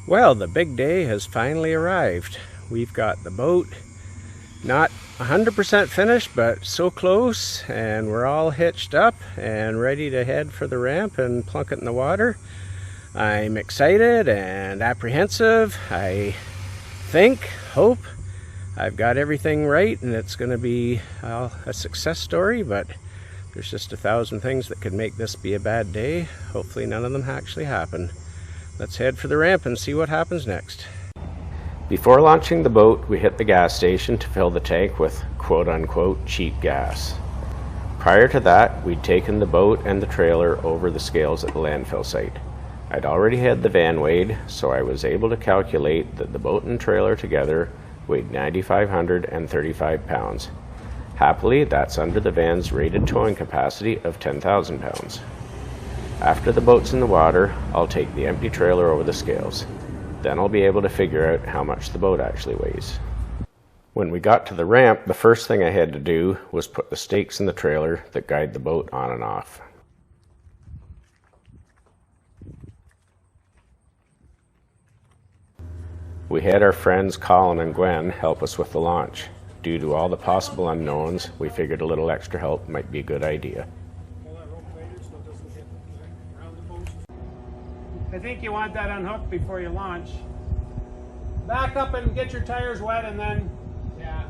Well, the big day has finally arrived. We've got the boat not 100% finished, but so close, and we're all hitched up and ready to head for the ramp and plunk it in the water. I'm excited and apprehensive. I hope I've got everything right and it's going to be a success story, but there's just 1,000 things that could make this be a bad day. Hopefully none of them actually happen. Let's head for the ramp and see what happens next. Before launching the boat, we hit the gas station to fill the tank with quote-unquote cheap gas. Prior to that, we'd taken the boat and the trailer over the scales at the landfill site. I'd already had the van weighed, so I was able to calculate that the boat and trailer together weighed 9,535 pounds. Happily, that's under the van's rated towing capacity of 10,000 pounds. After the boat's in the water, I'll take the empty trailer over the scales. Then I'll be able to figure out how much the boat actually weighs. When we got to the ramp, the first thing I had to do was put the stakes in the trailer that guide the boat on and off. We had our friends Colin and Gwen help us with the launch. Due to all the possible unknowns, we figured a little extra help might be a good idea. I think you want that unhooked before you launch. Back up and get your tires wet and then, yeah.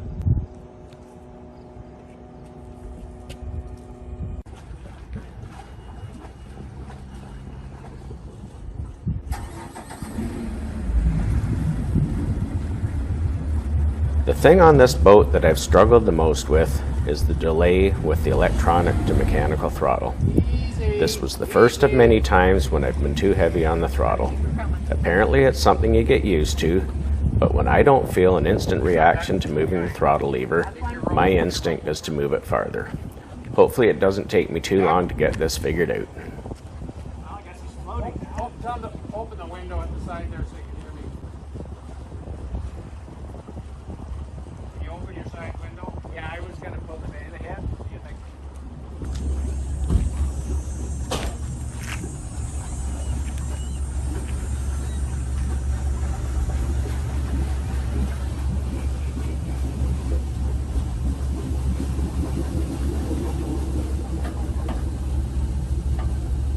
The thing on this boat that I've struggled the most with is the delay with the electronic to mechanical throttle. This was the first of many times when I've been too heavy on the throttle. Apparently it's something you get used to, but when I don't feel an instant reaction to moving the throttle lever, my instinct is to move it farther. Hopefully it doesn't take me too long to get this figured out. I guess it's floating. Open the window at the side there so you can hear me. Can you open your side window? Yeah, I was going to pull the van ahead. Do you think?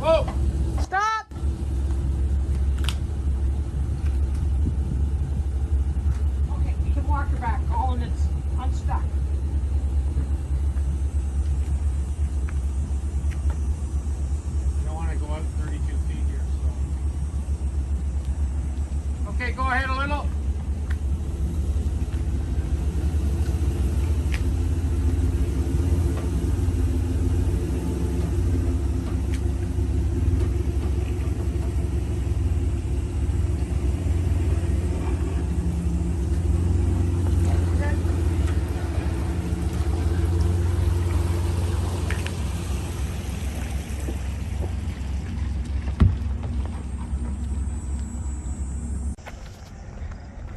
Whoa! Stop! Okay, you can walk your back, Colin. It's unstuck. You don't want to go up 32 feet here, so. Okay, go ahead a little.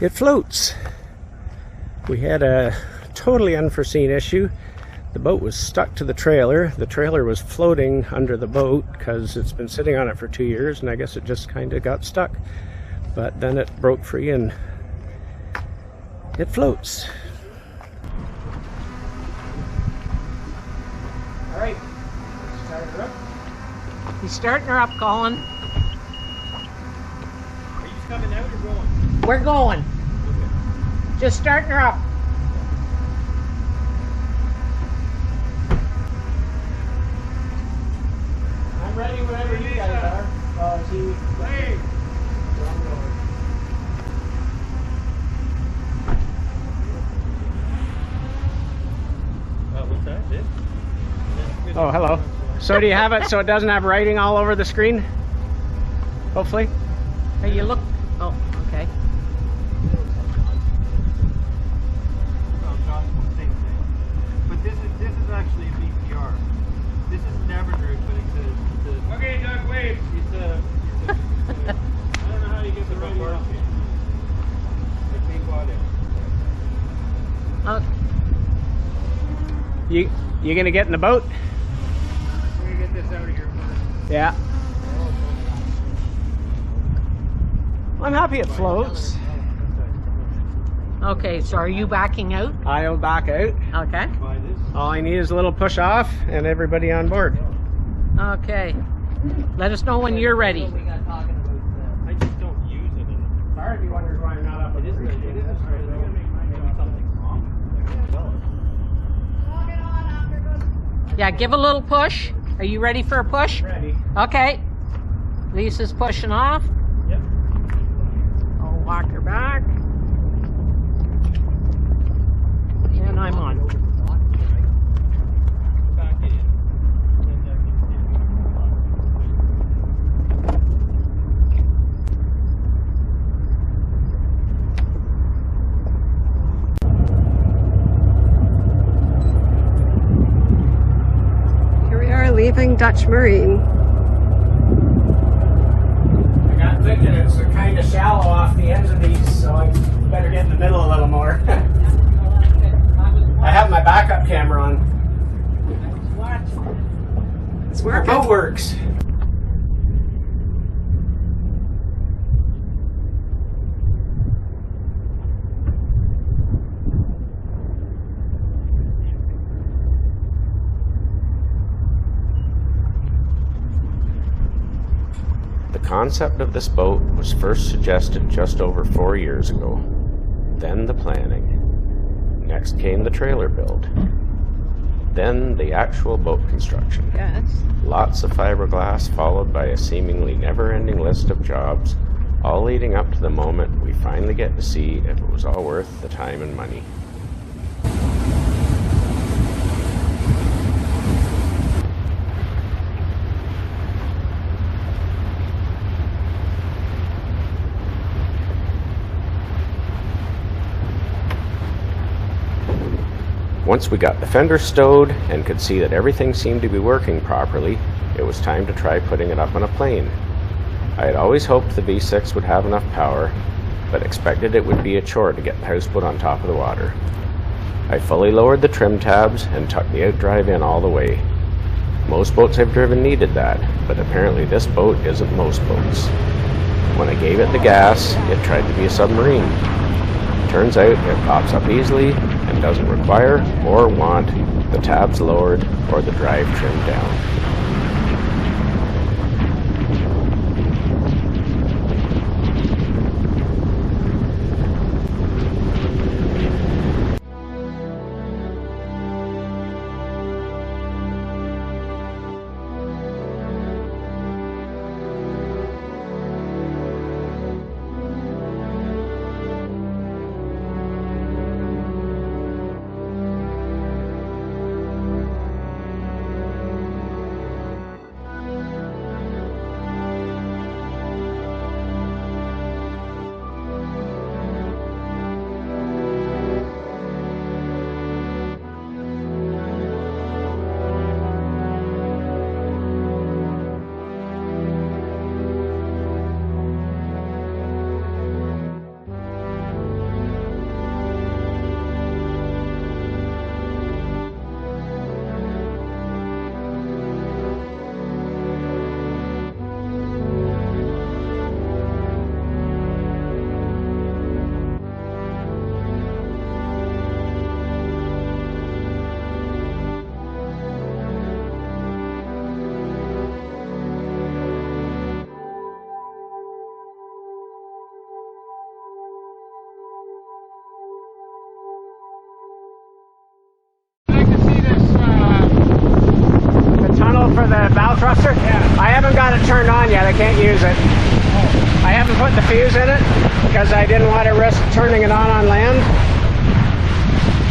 It floats. We had a totally unforeseen issue. The boat was stuck to the trailer. The trailer was floating under the boat because it's been sitting on it for 2 years, and I guess it just kind of got stuck. But then it broke free and it floats. All right, start her up. He's starting her up, Colin. Are you coming out or going? We're going. Just starting her up. I'm ready whenever you guys are. Hey! What's that? Oh, hello. So do you have it so it doesn't have writing all over the screen? Hopefully. Hey, you look. Oh, okay. But this is actually a BPR. This is never Drew, but it's a Okay, Doug, wave. I don't know how you get the writing off here. It's being bought in. You gonna get in the boat? We're gonna get this out of here first. Yeah. I'm happy it floats. Okay, so are you backing out? I'll back out. Okay. All I need is a little push off and everybody on board. Okay. Let us know when you're ready. I just don't use it. Sorry if you wondered why I'm not up with Something's wrong. Yeah, give a little push. Are you ready for a push? Ready. Okay. Lisa's pushing off. Yep. I'll walk her back. And I'm on. Back in. Here we are leaving Dutch Marine. I got thinking it's kind of shallow off the ends of these, so I better get in the middle a little more. I have my backup camera on. It's Our working. boat works. The concept of this boat was first suggested just over 4 years ago. Then the planning. Next came the trailer build. Then the actual boat construction. Yes. Lots of fiberglass followed by a seemingly never-ending list of jobs, all leading up to the moment we finally get to see if it was all worth the time and money. Once we got the fender stowed and could see that everything seemed to be working properly, it was time to try putting it up on a plane. I had always hoped the V6 would have enough power, but expected it would be a chore to get the houseboat on top of the water. I fully lowered the trim tabs and tucked the outdrive in all the way. Most boats I've driven needed that, but apparently this boat isn't most boats. When I gave it the gas, it tried to be a submarine. Turns out it pops up easily and doesn't require or want the tabs lowered or the drive trimmed down. For the bow thruster? Yeah. I haven't got it turned on yet. I can't use it. I haven't put the fuse in it because I didn't want to risk turning it on land.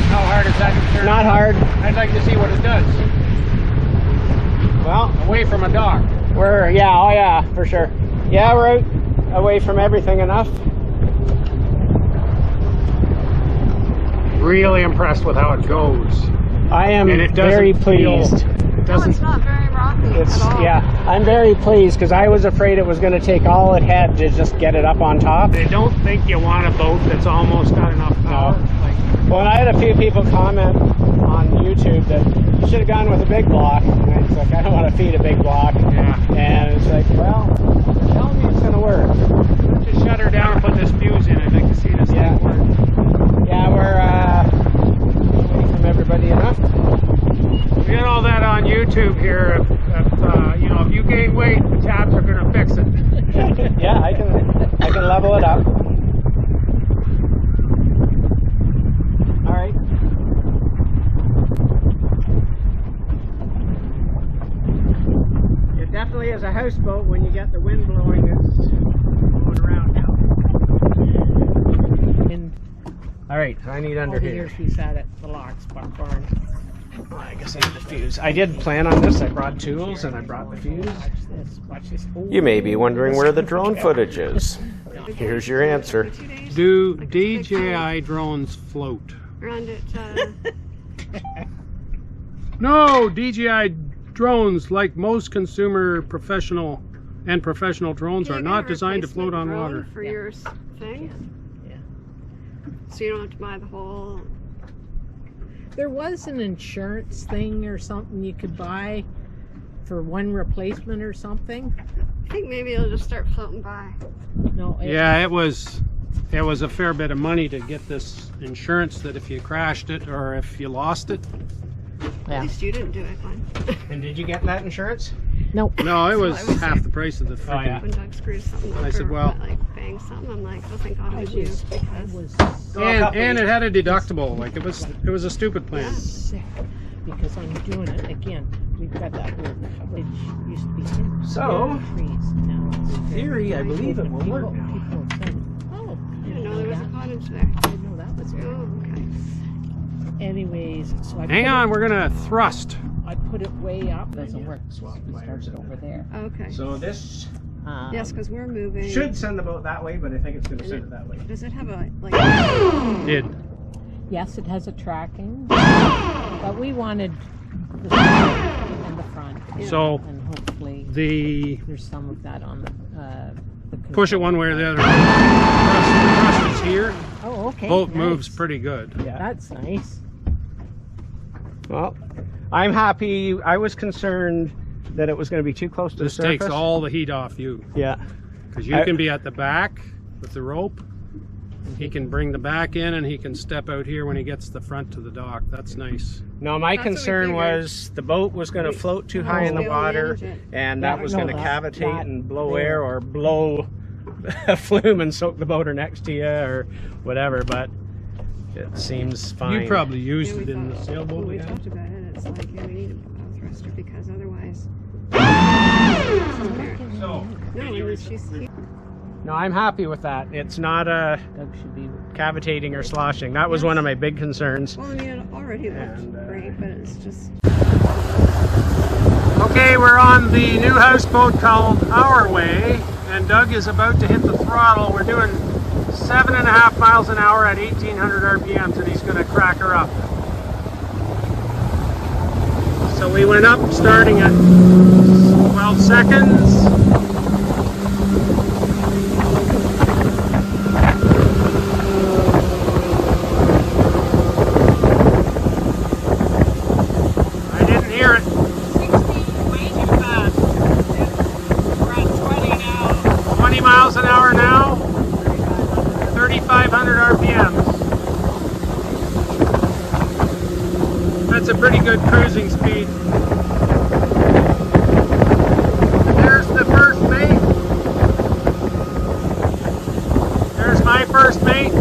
How hard is that to turn? Not hard. I'd like to see what it does. Well, Away from a dock. oh yeah, for sure. Yeah, we're out away from everything enough. Really impressed with how it goes. I am And it very doesn't feel- pleased. It doesn't. It's not very rocky It's at all. yeah, I'm very pleased because I was afraid it was going to take all it had to just get it up on top. They don't think you want a boat that's almost got enough power. Like, Well, and I had a few people comment on YouTube that you should have gone with a big block. And I was like, I don't want to feed a big block. yeah. And it's like, well, tell me it's going to work. Just shut her down put this fuse in. I'd like to see this thing work. Yeah, we're away from everybody enough. We got all that on YouTube here. You know, if you gain weight, the tabs are going to fix it. Yeah, I can level it up. All right. It definitely is a houseboat when you get the wind blowing. It's going around now. All right, I need under here. Years we sat at the locks barn. Oh, I guess I need the fuse. I did plan on this. I brought tools and I brought the fuse. Watch this. Oh, You may be wondering where the drone footage is. Here's your answer. Do DJI drones float? Around it, No, DJI drones, like most consumer professional drones, are not designed to float on water. For your thing? Yeah. So you don't have to buy the whole... There was an insurance thing or something you could buy for one replacement or something. I think maybe it'll just start floating by. No. Yeah, it was a fair bit of money to get this insurance that if you crashed it or if you lost it. At least you didn't do it, Glenn. And did you get that insurance? Nope. No, it was half the price of the freaking. yeah. When Doug screws something up I said, or well- like bang something, I'm like, oh, thank God it was you. Because And it had a deductible. Like it was a stupid plan. Sick because I'm doing it again. We've got that whole coverage used to be So, trees. Now it's in theory, I believe it will work now. People have said, oh, I didn't know there was a cottage there. I didn't know that was there. Oh, okay. Anyways, so I Hang on, we're gonna thrust. I put it way up. Doesn't work. So we started over there. Okay. So this Yes, because we're moving. should send the boat that way, but I think it's going to send it that way. Does it have a, like... Did. Yes, it has a tracking, but we wanted the side and the front, So and hopefully there's some of that on the push it one way or the other. Thrust is here. Oh, okay. Boat nice. moves pretty good. Yeah. That's nice. Well, I'm happy. I was concerned that it was going to be too close to the This surface. takes all the heat off you Yeah. because you can be at the back with the rope. He can bring the back in and he can step out here when he gets the front to the dock. That's nice. No, my That's what we concern figured. was the boat was going to float too high in the Still water, manage it. and that was No, going to that- cavitate that and blow there. air or blow a flume and soak the boater next to you or whatever. But it seems fine. You probably used Yeah, it in the sailboat when we we had. talked about it, it's like, yeah, we need a thruster because otherwise... So, No, she's here. No, I'm happy with that. It's not Doug should be. cavitating or sloshing. That was one of my big concerns. Well, I mean, it already looked And, great, but it's just... okay, we're on the new houseboat called Our Way, and Doug is about to hit the throttle. We're doing 7.5 miles an hour at 1,800 RPMs, and he's going to crack her up. So we went up starting at 12 seconds. I didn't hear it. 16, way too fast. We're at 20 now. 20 miles an hour now, 3,500 RPMs. That's a pretty good cruising speed. There's the first mate. There's my first mate.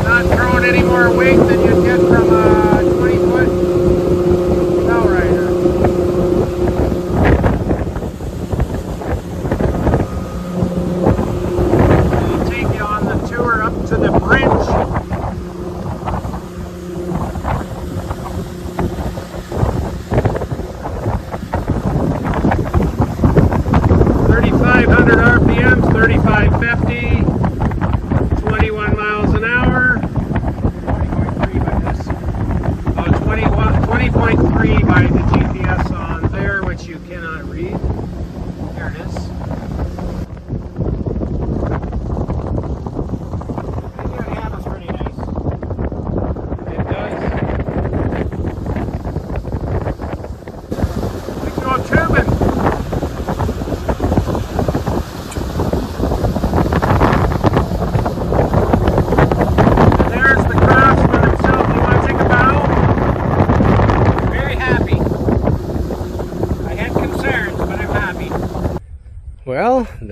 Not throwing any more weight than you'd get from a 20-foot bow rider. I'll take you on the tour up to the bridge. RPMs, 3550, 21 miles an hour. 20.3 by this.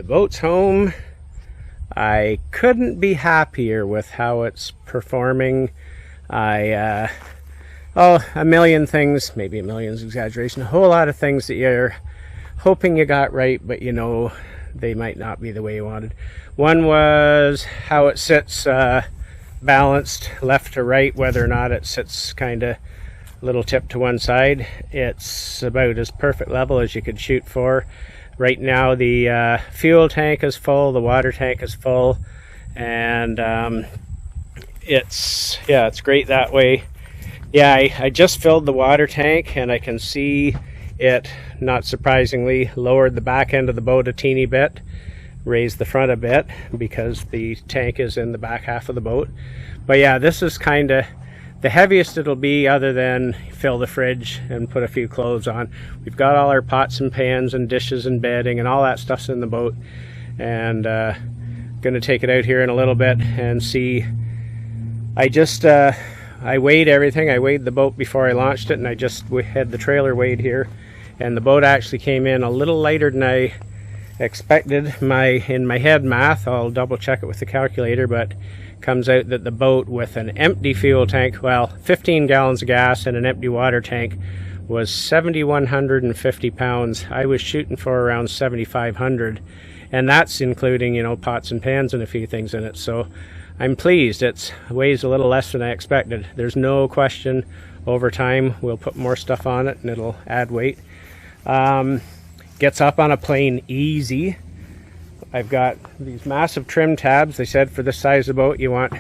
boat's home. I couldn't be happier with how it's performing. A million things, maybe a million's exaggeration, a whole lot of things that you're hoping you got right, but you know they might not be the way you wanted. One was how it sits balanced left to right, whether or not it sits kind of a little tip to one side. It's about as perfect level as you could shoot for. Right now the fuel tank is full, the water tank is full, and it's great that way. Yeah, I just filled the water tank, and I can see it, not surprisingly, lowered the back end of the boat a teeny bit, raised the front a bit because the tank is in the back half of the boat. But yeah, this is kind of the heaviest it'll be, other than fill the fridge and put a few clothes on. We've got all our pots and pans and dishes and bedding and all that stuff's in the boat, and gonna take it out here in a little bit and see. I weighed everything. I weighed the boat before I launched it, and I just had the trailer weighed here, and the boat actually came in a little lighter than I expected. In my head math, I'll double check it with the calculator, but comes out that the boat with an empty fuel tank, well, 15 gallons of gas and an empty water tank, was 7,150 pounds. I was shooting for around 7,500, and that's including, you know, pots and pans and a few things in it. So I'm pleased. It weighs a little less than I expected. There's no question over time we'll put more stuff on it and it'll add weight. Gets up on a plane easy. I've got these massive trim tabs. They said for this size of boat you want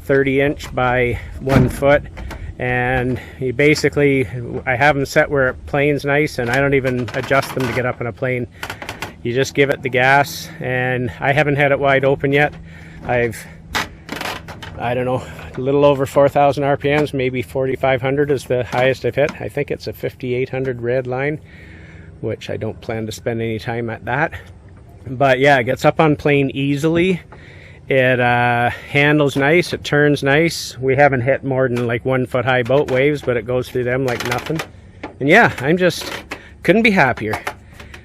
30-inch by 1 foot, and you basically, I have them set where it planes nice, and I don't even adjust them to get up on a plane. You just give it the gas, and I haven't had it wide open yet. I don't know, a little over 4,000 RPMs, maybe 4,500 is the highest I've hit. I think it's a 5,800 red line, which I don't plan to spend any time at that. But yeah, it gets up on plane easily. It handles nice, it turns nice. We haven't hit more than like 1 foot high boat waves, but it goes through them like nothing. And yeah, I'm just couldn't be happier.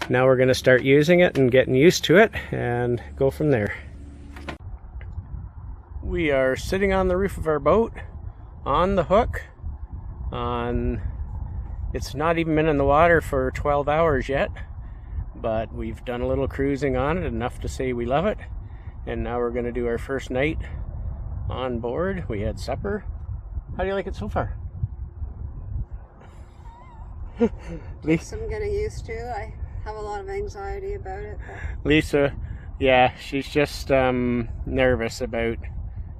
Now we're gonna start using it and getting used to it and go from there. We are sitting on the roof of our boat on the hook. It's not even been in the water for 12 hours yet, but we've done a little cruising on it, enough to say we love it. And now we're going to do our first night on board. We had supper. How do you like it so far? Lisa, I'm getting used to. I have a lot of anxiety about it. But... Lisa, yeah, she's just nervous about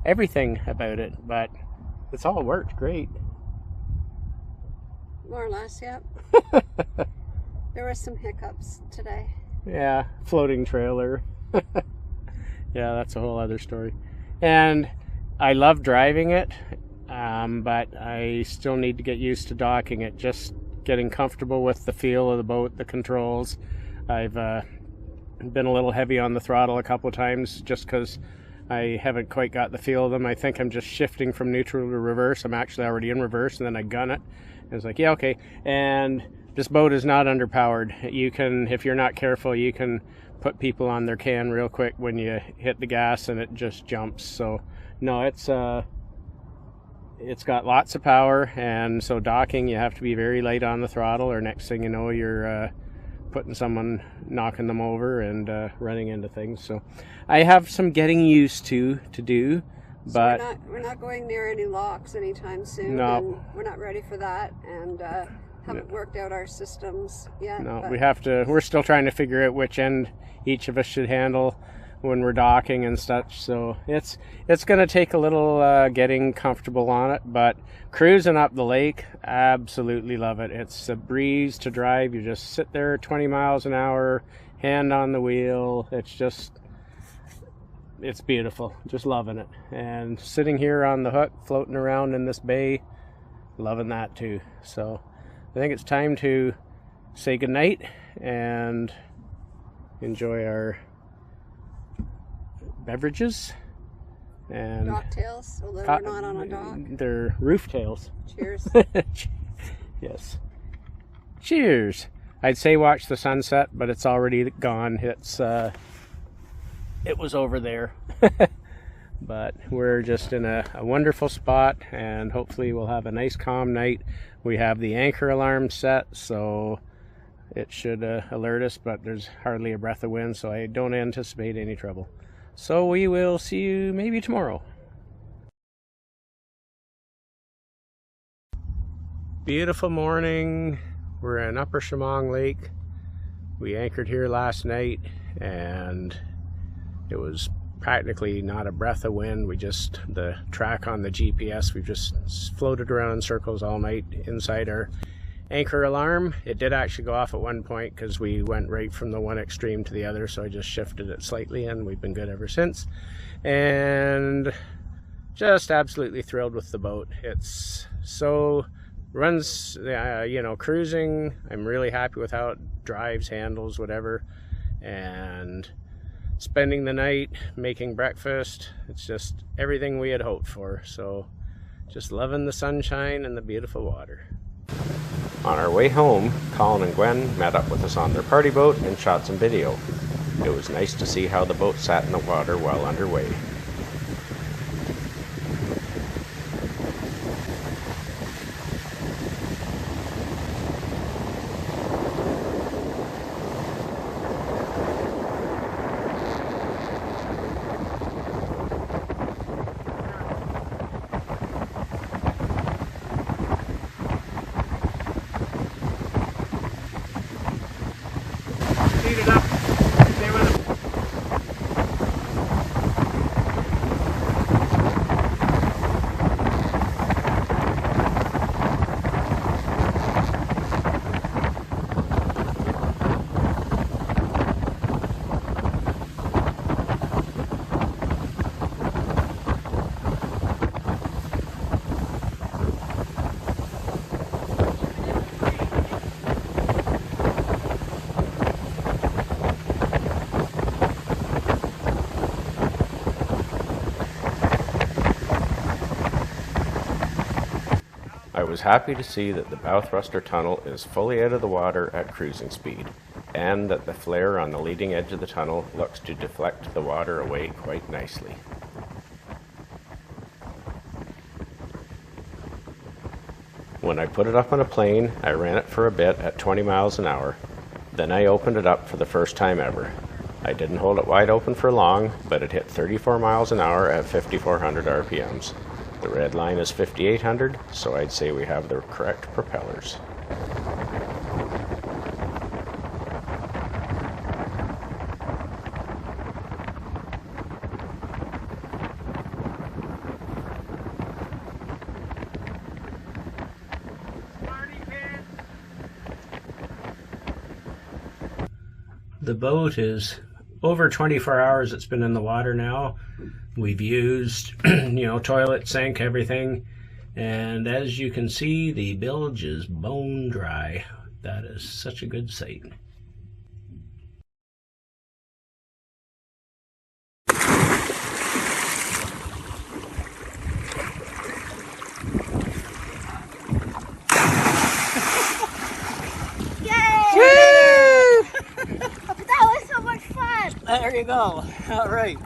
everything about it, but it's all worked great. More or less, yep. There were some hiccups today. Yeah, floating trailer. Yeah, that's a whole other story. And I love driving it, but I still need to get used to docking it, just getting comfortable with the feel of the boat, the controls. I've been a little heavy on the throttle a couple of times just because I haven't quite got the feel of them. I think I'm just shifting from neutral to reverse. I'm actually already in reverse, and then I gun it. And it's like, yeah, okay. And this boat is not underpowered. You can, if you're not careful, you can put people on their can real quick when you hit the gas and it just jumps. So no, it's got lots of power, and so docking, you have to be very light on the throttle, or next thing you know, you're putting someone, knocking them over and running into things. So I have some getting used to do, but so we're not going near any locks anytime soon. No, and we're not ready for that, and haven't worked out our systems yet. No, but... we're still trying to figure out which end each of us should handle when we're docking and such. So it's going to take a little getting comfortable on it, but cruising up the lake, absolutely love it. It's a breeze to drive. You just sit there 20 miles an hour, hand on the wheel. It's beautiful. Just loving it. And sitting here on the hook, floating around in this bay, loving that too. So I think it's time to say goodnight and enjoy our beverages and docktails, although we're not on a dock. They're roof tails. Cheers. Yes. Cheers. I'd say watch the sunset, but it's already gone. It's it was over there. But we're just in a wonderful spot, and hopefully we'll have a nice calm night. We have the anchor alarm set, so it should alert us, but there's hardly a breath of wind, so I don't anticipate any trouble. So we will see you maybe tomorrow. Beautiful morning. We're in Upper Chemong Lake. We anchored here last night, and it was practically not a breath of wind. The track on the GPS, we've just floated around in circles all night inside our anchor alarm. It did actually go off at one point because we went right from the one extreme to the other, so I just shifted it slightly, and we've been good ever since. And just absolutely thrilled with the boat. It's so runs, cruising. I'm really happy with how it drives, handles, whatever. And spending the night, making breakfast, it's just everything we had hoped for. So just loving the sunshine and the beautiful water. On our way home, Colin and Gwen met up with us on their party boat and shot some video. It was nice to see how the boat sat in the water while underway. I was happy to see that the bow thruster tunnel is fully out of the water at cruising speed, and that the flare on the leading edge of the tunnel looks to deflect the water away quite nicely. When I put it up on a plane, I ran it for a bit at 20 miles an hour. Then I opened it up for the first time ever. I didn't hold it wide open for long, but it hit 34 miles an hour at 5,400 RPMs. The red line is 5,800, so I'd say we have the correct propellers. The boat is over 24 hours it's been in the water now. We've used, toilet, sink, everything. And as you can see, the bilge is bone dry. That is such a good sight. That was so much fun! There you go. All right.